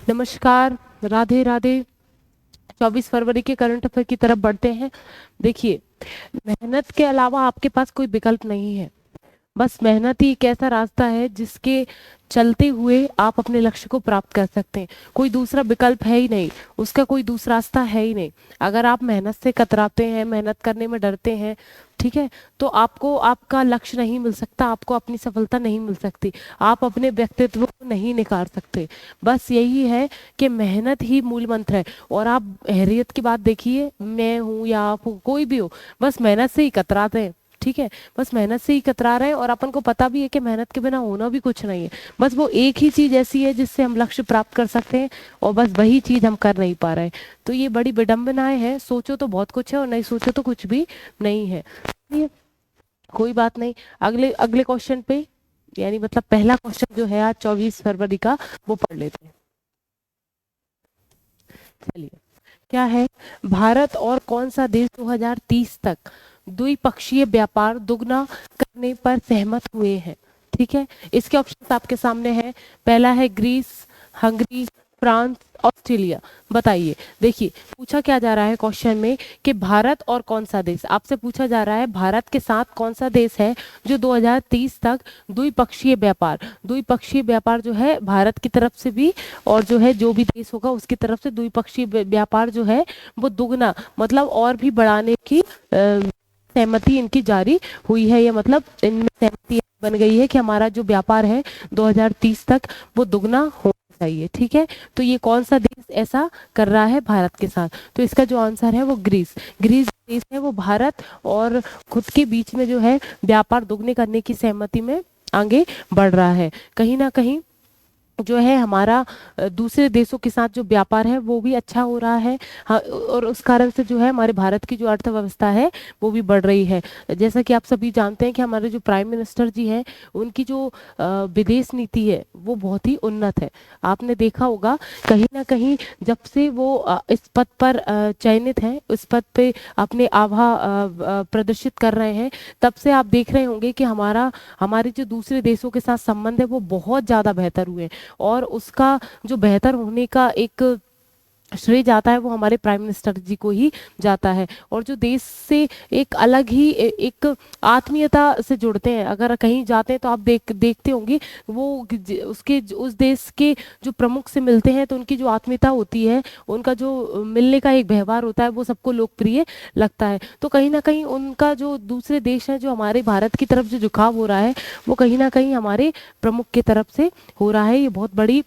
नमस्कार, राधे राधे। 24 फरवरी के current affair की तरफ बढ़ते हैं। देखिए, मेहनत के अलावा आपके पास कोई विकल्प नहीं है। बस मेहनत ही एक ऐसा रास्ता है जिसके चलते हुए आप अपने लक्ष्य को प्राप्त कर सकते हैं। कोई दूसरा विकल्प है ही नहीं, उसका कोई दूसरा रास्ता है ही नहीं। अगर आप मेहनत से कतराते हैं, मेहनत करने में डरते हैं, ठीक है, तो आपको आपका लक्ष्य नहीं मिल सकता, आपको अपनी सफलता नहीं मिल सकती, आप अपने व्यक्तित्व को नहीं निखार सकते। बस यही है कि मेहनत ही मूल मंत्र है। और आप हैरियत की बात देखिए, मैं हूँ या आप हो, कोई भी हो, बस मेहनत से ही कतराते हैं। ठीक है, बस मेहनत से ही कतरा रहे हैं और अपन को पता भी है कि मेहनत के बिना होना भी कुछ नहीं है। बस वो एक ही चीज ऐसी है जिससे हम लक्ष्य प्राप्त कर सकते हैं, और बस वही चीज हम कर नहीं पा रहे हैं। तो ये बड़ी विडंबनाएं हैं। सोचो तो बहुत कुछ है और नहीं सोचो तो कुछ भी नहीं है। ये कोई बात नहीं। अगले अगले क्वेश्चन पे, यानी मतलब पहला क्वेश्चन जो है आज 24 फरवरी का, वो पढ़ लेते हैं। चलिए, क्या है? भारत और कौन सा देश 2030 तक द्विपक्षीय व्यापार दुगना करने पर सहमत हुए हैं? ठीक है, इसके ऑप्शन आपके सामने है। पहला है ग्रीस, हंगरी, फ्रांस, ऑस्ट्रेलिया। बताइए। देखिए, पूछा क्या जा रहा है क्वेश्चन में कि भारत और कौन सा देश, आपसे पूछा जा रहा है भारत के साथ कौन सा देश है जो 2030 तक द्विपक्षीय व्यापार जो है भारत की तरफ से भी, और जो है जो भी देश होगा उसकी तरफ से द्विपक्षीय व्यापार जो है वो दुगना, मतलब और भी बढ़ाने की सहमति इनकी जारी हुई है। या मतलब इनमें सहमति बन गई है कि हमारा जो व्यापार है 2030 तक वो दुगना होना चाहिए। ठीक है, तो ये कौन सा देश ऐसा कर रहा है भारत के साथ? तो इसका जो आंसर है वो ग्रीस। ग्रीस देश है वो भारत और खुद के बीच में जो है व्यापार दुगने करने की सहमति में आगे बढ़ रहा है। कहीं ना कहीं जो है हमारा दूसरे देशों के साथ जो व्यापार है वो भी अच्छा हो रहा है। हाँ, और उस कारण से जो है हमारे भारत की जो अर्थव्यवस्था है वो भी बढ़ रही है। जैसा कि आप सभी जानते हैं कि हमारे जो प्राइम मिनिस्टर जी हैं, उनकी जो विदेश नीति है वो बहुत ही उन्नत है। आपने देखा होगा कहीं ना कहीं जब से वो इस पद पर चयनित हैं, उस पद पे अपने आभा प्रदर्शित कर रहे हैं, तब से आप देख रहे होंगे कि हमारे जो दूसरे देशों के साथ संबंध है वो बहुत ज़्यादा बेहतर हुए हैं। और उसका जो बेहतर होने का एक श्रेय जाता है वो हमारे प्राइम मिनिस्टर जी को ही जाता है। और जो देश से एक अलग ही एक आत्मीयता से जुड़ते हैं, अगर कहीं जाते हैं तो आप देखते होंगे वो उस देश के जो प्रमुख से मिलते हैं तो उनकी जो आत्मीयता होती है, उनका जो मिलने का एक व्यवहार होता है वो सबको लोकप्रिय लगता है। तो कहीं ना कहीं उनका जो दूसरे देश है, जो हमारे भारत की तरफ जो झुकाव हो रहा है वो कहीं ना कहीं हमारे प्रमुख की तरफ से हो रहा है। ये बहुत बड़ी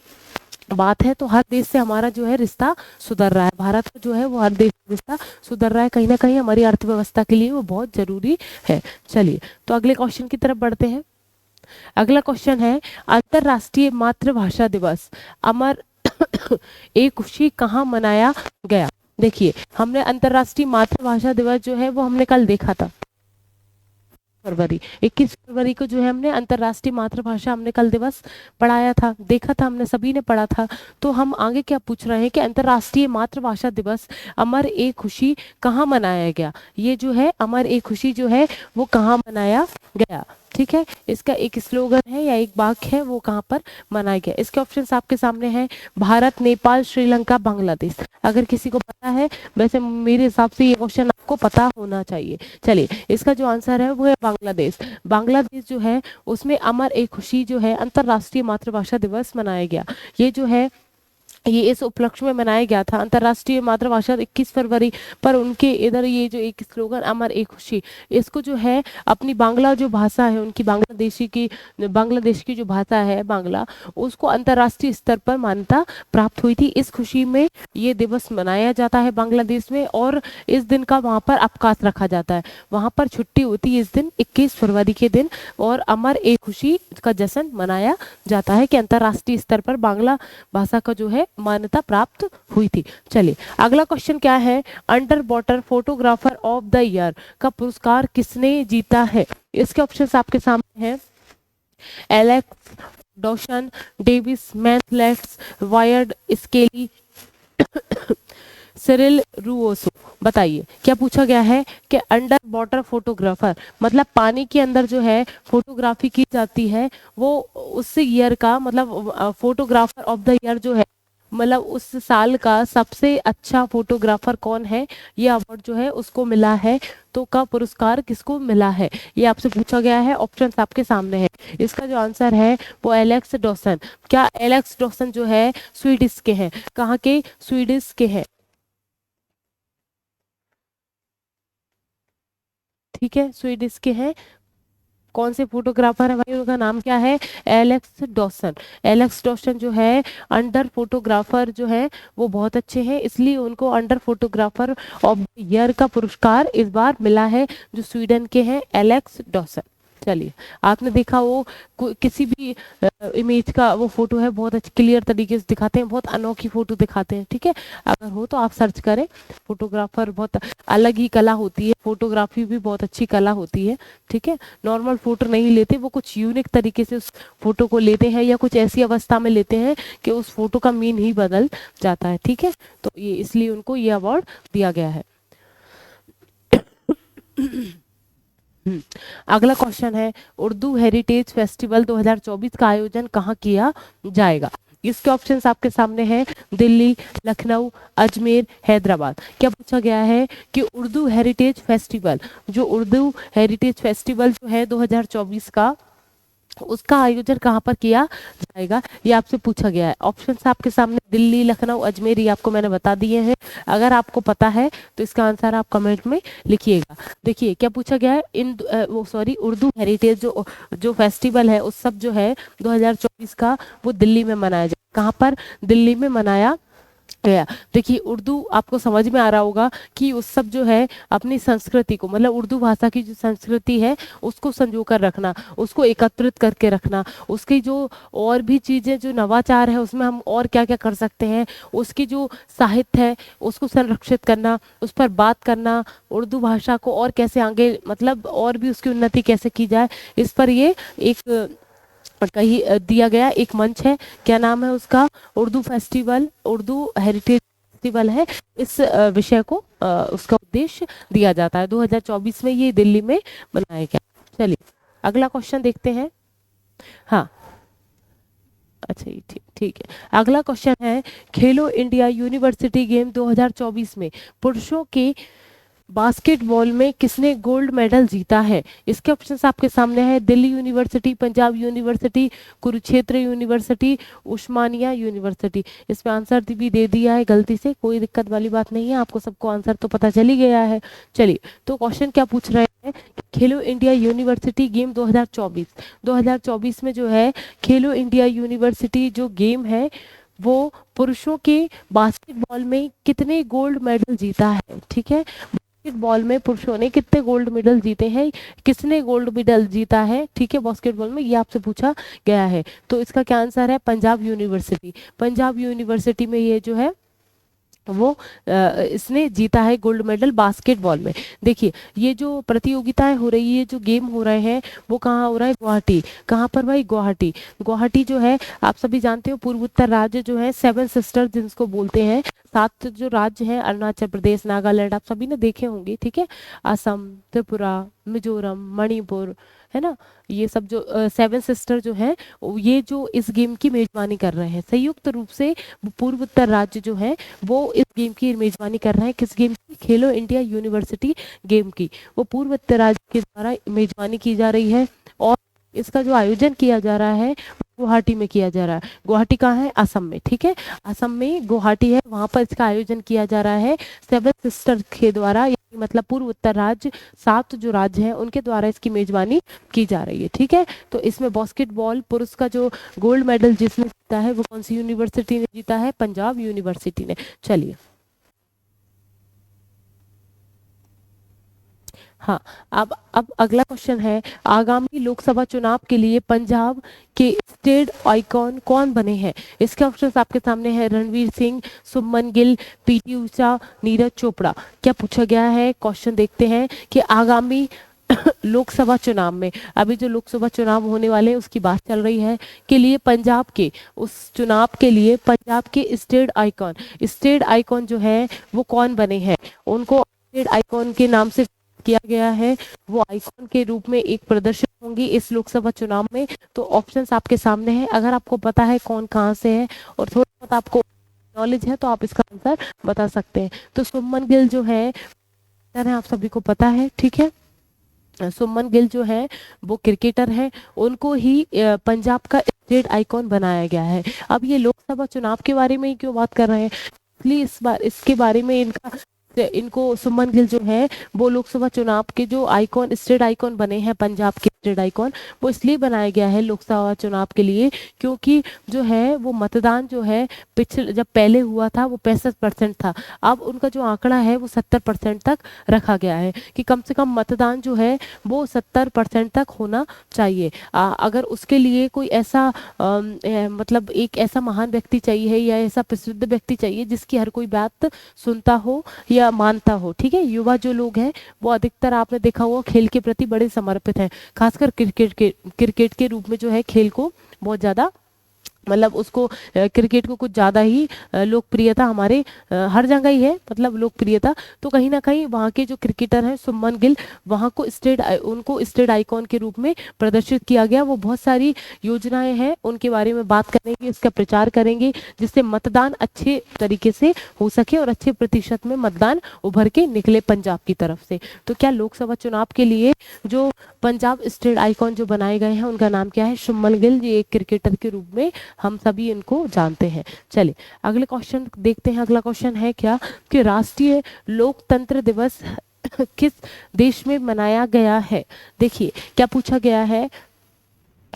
बात है। तो हर देश से हमारा जो है रिश्ता सुधर रहा है, भारत का जो है वो हर देश से रिश्ता सुधर रहा है। कहीं ना कहीं हमारी अर्थव्यवस्था के लिए वो बहुत जरूरी है। चलिए, तो अगले क्वेश्चन की तरफ बढ़ते हैं। अगला क्वेश्चन है, अंतरराष्ट्रीय मातृभाषा दिवस अमर एक खुशी कहाँ मनाया गया? देखिए, हमने अंतरराष्ट्रीय मातृभाषा दिवस जो है वो हमने कल देखा था। 21 फरवरी को जो है हमने अंतर्राष्ट्रीय मातृभाषा, हमने कल दिवस पढ़ाया था, देखा था, हमने सभी ने पढ़ा था। तो हम आगे क्या पूछ रहे हैं कि अंतर्राष्ट्रीय मातृभाषा दिवस अमर ए खुशी कहाँ मनाया गया? ये जो है अमर ए खुशी जो है वो कहाँ मनाया गया? ठीक है, इसका एक स्लोगन है या एक वाक्य है, वो कहाँ पर मनाया गया? इसके ऑप्शंस आपके सामने हैं। भारत, नेपाल, श्रीलंका, बांग्लादेश। अगर किसी को पता है, वैसे मेरे हिसाब से ये क्वेश्चन आपको पता होना चाहिए। चलिए, इसका जो आंसर है वो है बांग्लादेश। बांग्लादेश जो है उसमें अमर ए खुशी जो है अंतरराष्ट्रीय मातृभाषा दिवस मनाया गया। ये जो है ये इस उपलक्ष्य में मनाया गया था अंतर्राष्ट्रीय मातृभाषा 21 फरवरी पर। उनके इधर ये जो एक स्लोगन अमर एक खुशी, इसको जो है अपनी बांग्ला जो भाषा है उनकी, बांग्लादेश की जो भाषा है बांग्ला, उसको अंतर्राष्ट्रीय स्तर पर मान्यता प्राप्त हुई थी। इस खुशी में ये दिवस मनाया जाता है बांग्लादेश में, और इस दिन का वहाँ पर अवकाश रखा जाता है, वहाँ पर छुट्टी होती है इस दिन 21 फरवरी के दिन, और अमर एक खुशी का जश्न मनाया जाता है कि अंतर्राष्ट्रीय स्तर पर बांग्ला भाषा का जो है मान्यता प्राप्त हुई थी। चलिए, अगला क्वेश्चन क्या है? Under water photographer of the year का पुरस्कार किसने जीता है? इसके ऑप्शंस आपके सामने हैं। एलेक्स डॉशन, डेविस मैथलेट्स, वायर्ड स्केली, सिरिल रुओसो। बताइए, क्या पूछा गया है कि अंडर वाटर फोटोग्राफर, मतलब पानी के अंदर जो है फोटोग्राफी की जाती है, वो उस ईयर का मतलब फोटोग्राफर ऑफ द ईयर जो है मतलब उस साल का सबसे अच्छा फोटोग्राफर कौन है, ये अवार्ड जो है उसको मिला है। तो का पुरस्कार किसको मिला है, ये आपसे पूछा गया है। ऑप्शंस आपके सामने है। इसका जो आंसर है वो एलेक्स डॉसन। क्या एलेक्स डॉसन जो है स्वीडिश के हैं, कहाँ के, स्वीडिश के हैं, ठीक है, स्वीडिश के हैं। कौन से फोटोग्राफर है भाई, उनका नाम क्या है, एलेक्स डॉसन। एलेक्स डॉसन जो है अंडर फोटोग्राफर जो है वो बहुत अच्छे हैं, इसलिए उनको under photographer of the year का पुरस्कार इस बार मिला है, जो स्वीडन के हैं एलेक्स डॉसन। चलिए, आपने देखा वो किसी भी इमेज का वो फोटो है बहुत अच्छी क्लियर तरीके से दिखाते हैं, बहुत अनोखी फोटो दिखाते हैं, ठीक है। अगर हो तो आप सर्च करें। फोटोग्राफर बहुत अलग ही कला होती है, फोटोग्राफी भी बहुत अच्छी कला होती है, ठीक है। नॉर्मल फोटो नहीं लेते, वो कुछ यूनिक तरीके से उस फोटो को लेते हैं, या कुछ ऐसी अवस्था में लेते हैं कि उस फोटो का मीन ही बदल जाता है, ठीक है। तो ये इसलिए उनको ये अवार्ड दिया गया है। अगला क्वेश्चन है, उर्दू हेरिटेज फेस्टिवल 2024 का आयोजन कहाँ किया जाएगा। इसके ऑप्शंस आपके सामने हैं, दिल्ली, लखनऊ, अजमेर, हैदराबाद। क्या पूछा गया है कि उर्दू हेरिटेज फेस्टिवल, जो उर्दू हेरिटेज फेस्टिवल जो है 2024 का, उसका आयोजन कहाँ पर किया जाएगा, ये आपसे पूछा गया है। ऑप्शंस आपके सामने दिल्ली, लखनऊ, अजमेर, ये आपको मैंने बता दिए हैं। अगर आपको पता है तो इसका आंसर आप कमेंट में लिखिएगा। देखिए क्या पूछा गया है, वो सॉरी, उर्दू हेरिटेज जो जो फेस्टिवल है, उस सब जो है 2024 का, वो दिल्ली में मनाया जाए। कहाँ पर, दिल्ली में मनाया गया। देखिए उर्दू आपको समझ में आ रहा होगा कि उस सब जो है अपनी संस्कृति को, मतलब उर्दू भाषा की जो संस्कृति है उसको संजो कर रखना, उसको एकत्रित करके रखना, उसकी जो और भी चीज़ें जो नवाचार है उसमें हम और क्या क्या कर सकते हैं, उसकी जो साहित्य है उसको संरक्षित करना, उस पर बात करना, उर्दू भाषा को और कैसे आगे, मतलब और भी उसकी उन्नति कैसे की जाए, इस पर ये एक कहीं दिया गया एक मंच है। क्या नाम है उसका, Urdu festival, Urdu heritage festival है। इस विषय को उसका उद्देश्य दिया जाता है। 2024 में ये दिल्ली में मनाया गया। चलिए अगला क्वेश्चन देखते हैं। हाँ, अच्छा ये ठीक ठीक है। अगला क्वेश्चन है, खेलो इंडिया यूनिवर्सिटी गेम 2024 में पुरुषों के बास्केटबॉल में किसने गोल्ड मेडल जीता है। इसके ऑप्शंस आपके सामने है, Delhi university, Punjab university, Kurukshetra university, Osmania university. इसमें आंसर भी दे दिया है गलती से, कोई दिक्कत वाली बात नहीं है, आपको सबको आंसर तो पता चल ही गया है। चलिए तो क्वेश्चन क्या पूछ रहे हैं, खेलो इंडिया यूनिवर्सिटी गेम 2024 में जो है खेलो इंडिया यूनिवर्सिटी जो गेम है वो पुरुषों के बास्केटबॉल में कितने गोल्ड मेडल जीता है, ठीक है। बास्केटबॉल में पुरुषों ने कितने गोल्ड मेडल जीते हैं, किसने गोल्ड मेडल जीता है, ठीक है, बास्केटबॉल में, ये आपसे पूछा गया है। तो इसका क्या आंसर है, पंजाब यूनिवर्सिटी। पंजाब यूनिवर्सिटी में ये जो है वो इसने जीता है गोल्ड मेडल बास्केटबॉल में। देखिए ये जो प्रतियोगिताएं हो रही है, जो गेम हो रहे हैं, वो कहाँ हो रहा है, गुवाहाटी। कहाँ पर भाई, गुवाहाटी। गुवाहाटी जो है आप सभी जानते हो पूर्वोत्तर राज्य जो है, सेवन सिस्टर जिसको बोलते हैं, सात जो राज्य हैं, अरुणाचल प्रदेश, नागालैंड, आप सभी ने देखे होंगे, ठीक है, असम, त्रिपुरा, मिजोरम, मणिपुर, है ना, ये सब जो सेवन सिस्टर जो है, ये जो इस गेम की मेजबानी कर रहे हैं संयुक्त रूप से, पूर्वोत्तर राज्य जो है वो इस गेम की मेजबानी कर रहे हैं। किस गेम की, खेलो इंडिया यूनिवर्सिटी गेम की, वो पूर्वोत्तर राज्य के द्वारा मेजबानी की जा रही है। और इसका जो आयोजन किया जा रहा है गुवाहाटी में किया जा रहा है। गुवाहाटी कहाँ है, असम में, ठीक है, असम में गुवाहाटी है, वहां पर इसका आयोजन किया जा रहा है सेवन सिस्टर के द्वारा, मतलब पूर्व उत्तर राज्य, सात जो राज्य हैं उनके द्वारा इसकी मेजबानी की जा रही है, ठीक है। तो इसमें बास्केटबॉल पुरुष का जो गोल्ड मेडल जिसने जीता है वो कौन सी यूनिवर्सिटी ने जीता है, पंजाब यूनिवर्सिटी ने। चलिए हाँ, अब अगला क्वेश्चन है, आगामी लोकसभा चुनाव के लिए पंजाब के स्टेट आइकॉन कौन बने हैं। इसके ऑप्शंस आपके सामने हैं, रणवीर सिंह, सुमन गिल, पीटी ऊषा, नीरज चोपड़ा। क्या पूछा गया है, क्वेश्चन देखते हैं कि आगामी लोकसभा चुनाव में, अभी जो लोकसभा चुनाव होने वाले हैं उसकी बात चल रही है, के लिए पंजाब के, उस चुनाव के लिए पंजाब के स्टेट आइकॉन जो है वो कौन बने हैं, उनको स्टेट आइकॉन के नाम से किया गया है। वो आइकॉन के रूप में एक प्रदर्शित होंगी इस लोकसभा चुनाव में। तो ऑप्शंस आपके सामने हैं, अगर आपको पता है कौन कहां से है और थोड़ा बहुत आपको नॉलेज है तो आप इसका आंसर बता सकते हैं। तो शुभमन गिल जो है आप सभी को पता है, ठीक है। शुभमन गिल जो है वो क्रिकेटर है, उनको ही पंजाब का स्टेट आइकॉन बनाया गया है। अब ये लोकसभा चुनाव के बारे में ही क्यों बात कर रहे हैं, इसलिए इस बार इसके बारे में इनको शुभमन गिल जो है वो लोकसभा चुनाव के जो आइकॉन स्टेट आइकॉन बने हैं, पंजाब के स्टेट आइकॉन, वो इसलिए बनाया गया है लोकसभा चुनाव के लिए क्योंकि जो है वो मतदान जो है पिछले जब पहले हुआ था वो 65% था। अब उनका जो आंकड़ा है वो 70% तक रखा गया है कि कम से कम मतदान जो है वो 70% तक होना चाहिए। अगर उसके लिए कोई ऐसा मतलब एक ऐसा महान व्यक्ति चाहिए या ऐसा प्रसिद्ध व्यक्ति चाहिए जिसकी हर कोई बात सुनता हो या मानता हो, ठीक है। युवा जो लोग हैं वो अधिकतर आपने देखा होगा खेल के प्रति बड़े समर्पित हैं, खासकर क्रिकेट के रूप में जो है खेल को बहुत ज्यादा मतलब उसको क्रिकेट को कुछ ज़्यादा ही लोकप्रियता हमारे हर जगह ही है, मतलब लोकप्रियता। तो कहीं ना कहीं वहाँ के जो क्रिकेटर हैं शुभमन गिल, वहाँ को उनको स्टेट आइकॉन के रूप में प्रदर्शित किया गया। वो बहुत सारी योजनाएं हैं उनके बारे में बात करेंगे, इसका प्रचार करेंगे जिससे मतदान अच्छे तरीके से हो सके और अच्छे प्रतिशत में मतदान उभर के निकले पंजाब की तरफ से। तो क्या लोकसभा चुनाव के लिए जो पंजाब स्टेट आइकॉन जो बनाए गए हैं उनका नाम क्या है, शुभमन गिल। ये एक क्रिकेटर के रूप में हम सभी इनको जानते हैं। चलिए अगले क्वेश्चन देखते हैं। अगला क्वेश्चन है क्या कि राष्ट्रीय लोकतंत्र दिवस किस देश में मनाया गया है। देखिए क्या पूछा गया है,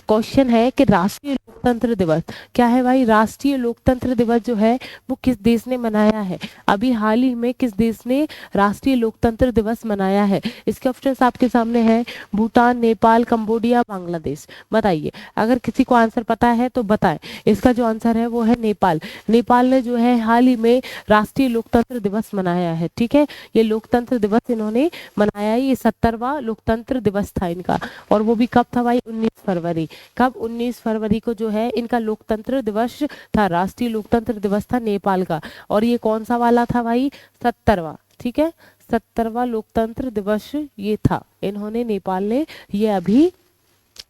क्वेश्चन है कि राष्ट्रीय लोकतंत्र दिवस क्या है भाई, राष्ट्रीय लोकतंत्र दिवस जो है वो किस देश ने मनाया है। अभी हाल ही में किस देश ने राष्ट्रीय लोकतंत्र दिवस मनाया है। इसके ऑप्शंस आपके सामने हैं, भूटान, नेपाल, कंबोडिया, बांग्लादेश। बताइए, अगर किसी को आंसर पता है तो बताएं। इसका जो आंसर है वो है नेपाल। नेपाल ने जो है हाल ही में राष्ट्रीय लोकतंत्र दिवस मनाया है, ठीक है। ये लोकतंत्र दिवस इन्होंने मनाया है, ये 70वां लोकतंत्र दिवस था इनका, और वो भी कब था भाई, 19 फरवरी। कब, 19 फरवरी को जो है इनका लोकतंत्र दिवस था, राष्ट्रीय लोकतंत्र दिवस था नेपाल का। और ये कौन सा वाला था भाई, 70वां, ठीक है। 70वां लोकतंत्र दिवस ये था, इन्होंने नेपाल ने ये अभी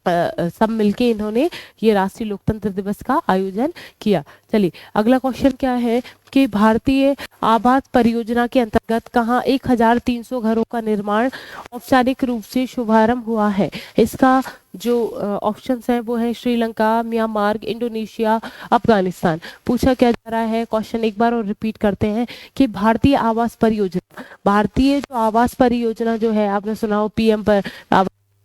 सब मिलके इन्होंने ये राष्ट्रीय लोकतंत्र दिवस का आयोजन किया। चलिए अगला क्वेश्चन क्या है कि भारतीय आवास परियोजना के अंतर्गत कहाँ 1300 घरों का निर्माण औपचारिक रूप से शुभारंभ हुआ है। इसका जो ऑप्शंस हैं वो है श्रीलंका, म्यांमार, इंडोनेशिया, अफगानिस्तान। पूछा क्या जा रहा है, क्वेश्चन एक बार और रिपीट करते हैं कि भारतीय आवास परियोजना, भारतीय जो आवास परियोजना जो है आपने सुना हो पीएम पर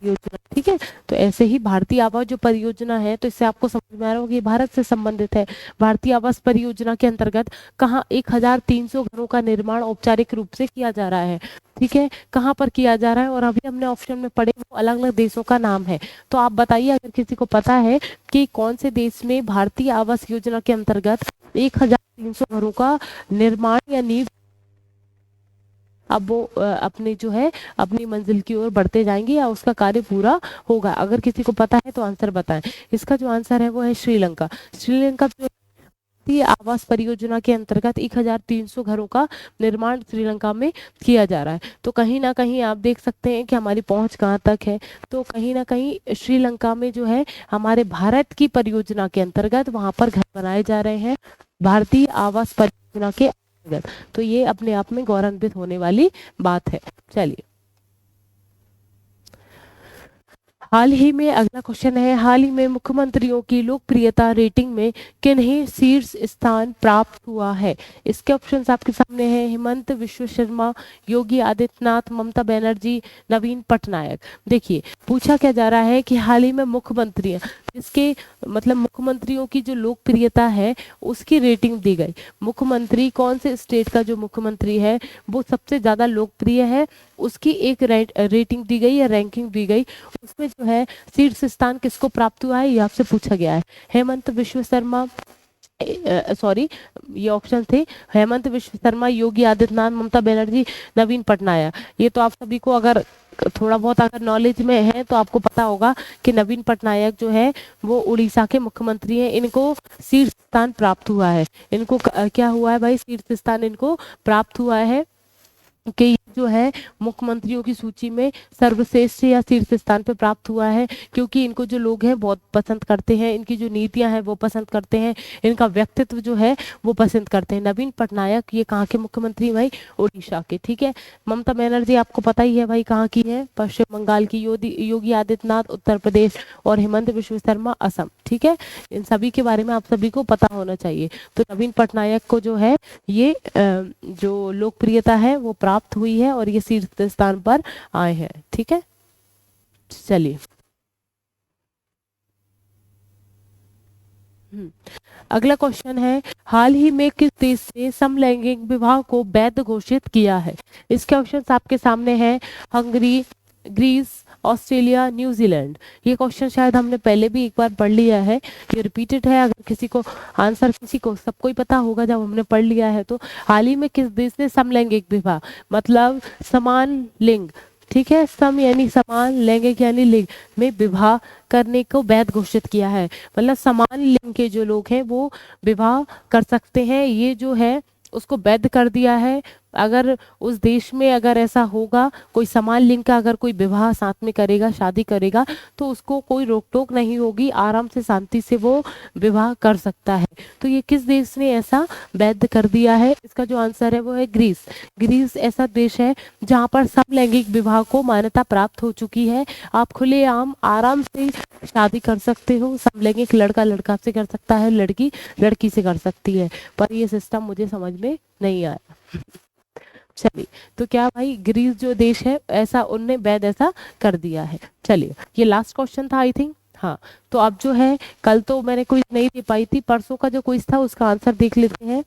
योजना, ठीक है। तो ऐसे ही भारतीय आवास जो परियोजना है, तो इससे आपको समझ में आ रहा होगा कि भारत से संबंधित है। भारतीय आवास परियोजना के अंतर्गत कहाँ 1300 घरों का निर्माण औपचारिक रूप से किया जा रहा है, ठीक है। कहाँ पर किया जा रहा है, और अभी हमने ऑप्शन में पढ़े वो अलग अलग देशों का नाम है। तो आप बताइए अगर किसी को पता है कि कौन से देश में भारतीय आवास योजना के अंतर्गत 1300 घरों का निर्माण या नींव, अब वो अपने जो है अपनी मंजिल की ओर बढ़ते जाएंगे या उसका कार्य पूरा होगा। अगर किसी को पता है तो आंसर बताएं। इसका जो आंसर है वो है श्रीलंका। श्रीलंका जो आवास परियोजना के अंतर्गत 1300 घरों का निर्माण श्रीलंका में किया जा रहा है। तो कहीं ना कहीं आप देख सकते हैं कि हमारी पहुंच कहाँ तक है। तो कहीं ना कहीं श्रीलंका में जो है हमारे भारत की परियोजना के अंतर्गत वहां पर घर बनाए जा रहे हैं, भारतीय आवास परियोजना के। तो ये अपने आप में गौरवान्वित होने वाली बात है। चलिए हाल ही में अगला क्वेश्चन है, हाल ही में मुख्यमंत्रियों की लोकप्रियता रेटिंग में किन्हें शीर्ष स्थान प्राप्त हुआ है। इसके ऑप्शंस आपके सामने हैं, हेमंत विश्व शर्मा, योगी आदित्यनाथ, ममता बनर्जी, नवीन पटनायक। देखिए पूछा क्या जा रहा है कि हाल ही में मुख्यमंत्री इसके मतलब मुख्यमंत्रियों की जो लोकप्रियता है उसकी रेटिंग दी गई। मुख्यमंत्री कौन से स्टेट का जो मुख्यमंत्री है वो सबसे ज्यादा लोकप्रिय है, उसकी एक रेटिंग दी गई या रैंकिंग दी गई। उसमें जो है शीर्ष स्थान किसको प्राप्त हुआ है ये आपसे पूछा गया है। हेमंत विश्व शर्मा, सॉरी ये ऑप्शन थे, हेमंत विश्व शर्मा, योगी आदित्यनाथ, ममता बनर्जी, नवीन पटनायक। ये तो आप सभी को अगर थोड़ा बहुत अगर नॉलेज में है तो आपको पता होगा कि नवीन पटनायक जो है वो उड़ीसा के मुख्यमंत्री हैं। इनको शीर्ष स्थान प्राप्त हुआ है। इनको क्या हुआ है भाई, शीर्ष स्थान इनको प्राप्त हुआ है कि ये जो है मुख्यमंत्रियों की सूची में सर्वश्रेष्ठ या शीर्ष स्थान पे प्राप्त हुआ है, क्योंकि इनको जो लोग हैं बहुत पसंद करते हैं, इनकी जो नीतियां हैं वो पसंद करते हैं, इनका व्यक्तित्व जो है वो पसंद करते हैं। नवीन पटनायक ये कहाँ के मुख्यमंत्री भाई? उड़ीसा के। ठीक है। ममता बनर्जी आपको पता ही है भाई कहाँ की है? पश्चिम बंगाल की। योगी आदित्यनाथ उत्तर प्रदेश, और हेमंत बिश्व शर्मा असम। ठीक है। इन सभी के बारे में आप सभी को पता होना चाहिए। तो नवीन पटनायक को जो है ये जो लोकप्रियता है वो प्राप्त हुई है और ये शीर्ष स्थान पर आए हैं। ठीक है। चलिए अगला क्वेश्चन है, हाल ही में किस देश ने समलैंगिक विवाह को वैध घोषित किया है? इसके ऑप्शंस आपके सामने हैं, हंगरी, ग्रीस, ऑस्ट्रेलिया, न्यूजीलैंड। ये क्वेश्चन शायद हमने पहले भी एक बार पढ़ लिया है, ये रिपीटेड है। अगर किसी को आंसर, किसी को सबको ही पता होगा जब हमने पढ़ लिया है तो। हाल ही में किस देश ने समलैंगिक विवाह मतलब समान लिंग, ठीक है, सम यानी समान, लैंगिक यानी लिंग में विवाह करने को वैध घोषित किया है। मतलब समान लिंग के जो लोग हैं वो विवाह कर सकते हैं, ये जो है उसको वैध कर दिया है। अगर उस देश में अगर ऐसा होगा, कोई समान लिंग का अगर कोई विवाह साथ में करेगा, शादी करेगा, तो उसको कोई रोक टोक नहीं होगी, आराम से शांति से वो विवाह कर सकता है। तो ये किस देश ने ऐसा वैध कर दिया है? इसका जो आंसर है वो है ग्रीस। ग्रीस ऐसा देश है जहाँ पर समलैंगिक विवाह को मान्यता प्राप्त हो चुकी है। आप खुलेआम आराम से शादी कर सकते हो। समलैंगिक लड़का लड़का से कर सकता है, लड़की लड़की से कर सकती है। पर ये सिस्टम मुझे समझ में नहीं आया। चलिए, तो क्या भाई ग्रीस जो देश है ऐसा उनने वैध ऐसा कर दिया है। चलिए, ये लास्ट क्वेश्चन था आई थिंक। हाँ, तो अब जो है, कल तो मैंने क्विज नहीं दे पाई थी, परसों का जो क्विज था उसका आंसर देख लेते हैं।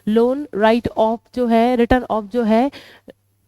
लोन राइट ऑफ जो है, रिटर्न ऑफ जो है,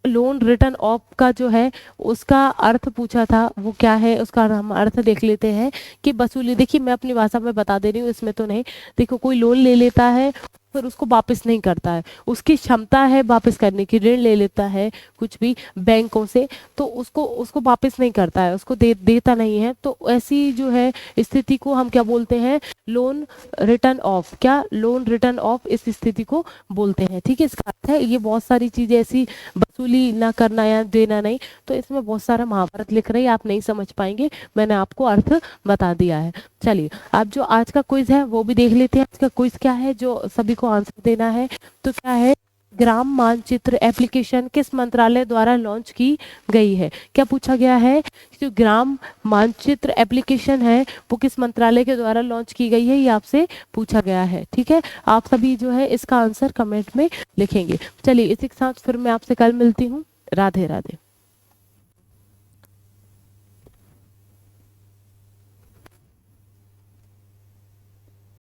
लोन रिटर्न ऑफ का जो है उसका अर्थ पूछा था, वो क्या है उसका हम अर्थ देख लेते हैं कि वसूली। देखिए मैं अपनी भाषा में बता दे रही हूँ, इसमें तो नहीं। देखो, कोई लोन ले लेता है फिर उसको वापस नहीं करता है, उसकी क्षमता है वापस करने की, ऋण ले लेता है कुछ भी बैंकों से, तो उसको उसको वापस नहीं करता है, उसको देता नहीं है, तो ऐसी जो है स्थिति को हम क्या बोलते हैं? Loan return of. क्या? लोन रिटर्न ऑफ इस स्थिति को बोलते हैं। ठीक है, इसका अर्थ है ये बहुत सारी चीजें ऐसी, वसूली ना करना या देना नहीं, तो इसमें बहुत सारा महाभारत लिख रही है, आप नहीं समझ पाएंगे, मैंने आपको अर्थ बता दिया है। चलिए, अब जो आज का क्विज है वो भी देख लेते हैं। आज का क्विज क्या है जो सभी को आंसर देना है, तो क्या है? ग्राम मानचित्र एप्लीकेशन किस मंत्रालय द्वारा लॉन्च की गई है? क्या पूछा गया है? जो ग्राम मानचित्र एप्लीकेशन है वो किस मंत्रालय के द्वारा लॉन्च की गई है, ये आपसे पूछा गया है। ठीक है, आप सभी जो है इसका आंसर कमेंट में लिखेंगे। चलिए, इसी के साथ फिर मैं आपसे कल मिलती हूँ। राधे राधे।